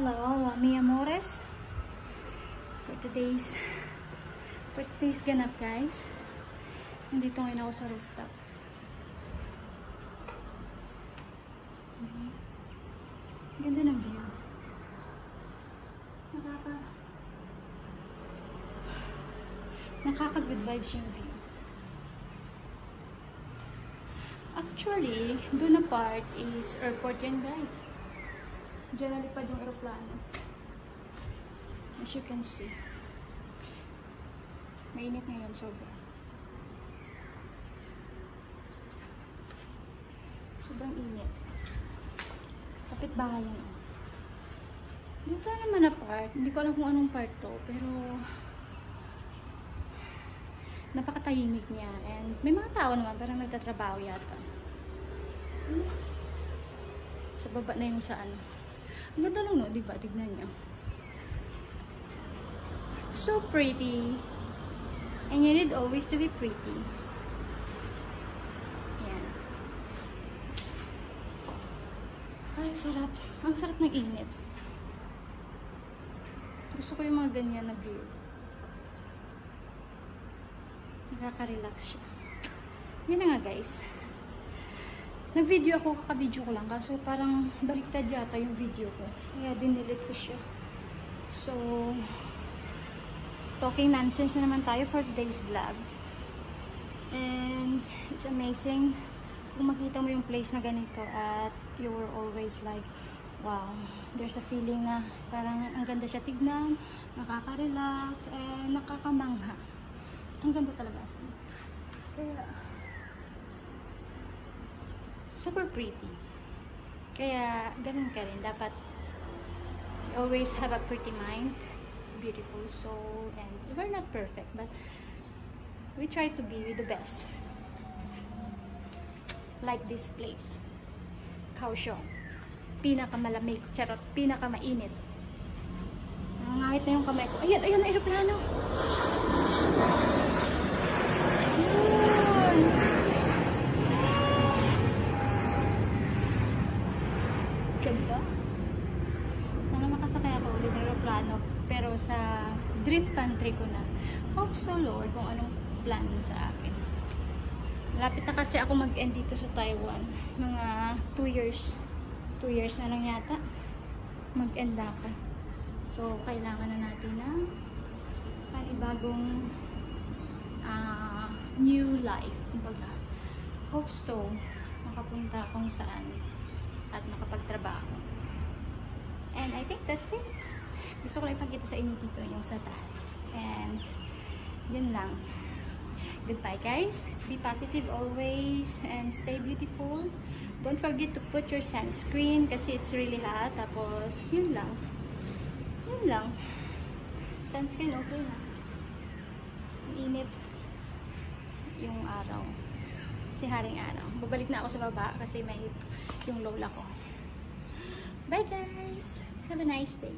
Hola, hola, mi amores. For today's ganap, guys. Nandito ngayon ako sa rooftop. Ganda ng view. Nakaka-good vibes yung view. Actually, doon na part is airport yan, guys. Diyan nalipad yung aeroplano. As you can see. Mainit ngayon, sobra. Sobrang init. Kapit bahay yan. Dito naman na part. Hindi ko alam kung anong part to. Pero napakatahimik niya. And may mga tao naman. Parang nagtatrabaho yata. Sa baba na yung saan. Ang ganda lang, no? Diba? Tignan nyo. So pretty. And you need always to be pretty. Yan. Ay, sarap. Ang sarap ng init. Gusto ko yung mga ganyan na view. Nakaka-relax siya. Yan na nga, guys. Nag-video ako, kaka-video ko lang. Kaso parang baliktad yata yung video ko. Kaya dinilit ko siya. So, talking nonsense na naman tayo for today's vlog. And it's amazing kung makita mo yung place na ganito at you were always like, wow, there's a feeling na parang ang ganda siya tignan, nakaka-relax, and nakakamangha. Ang ganda talaga. Kaya super pretty. Kaya ganun ka rin. Dapat always have a pretty mind, beautiful soul, and we're not perfect, but we try to be with the best. Like this place. Kaohsiung. Pinakamalamig. Charot. Pinakamainit. Nangangahit na yung kamay ko. Ayan, ayan, aeroplano. Ganda. Sana makasakay ako ulit ng aeroplano. Pero sa dream country ko na. Hope so, Lord, kung anong plan mo sa akin. Malapit na kasi ako mag-end dito sa Taiwan. Mga 2 years. 2 years na lang yata. Mag-end ako. So, kailangan na natin ng panibagong new life. Kumbaga, hope so, makapunta kung saan at makapagtrabaho. And I think that's it. Gusto ko lang ipakita sa inyo dito yung sa taas. And yun lang. Goodbye, guys. Be positive always and stay beautiful. Don't forget to put your sunscreen kasi it's really hot. Tapos, yun lang. Yun lang. Sunscreen, okay na. Init yung araw. Si haring araw. Babalik na ako sa baba kasi may yung lola ko. Bye, guys. Have a nice day.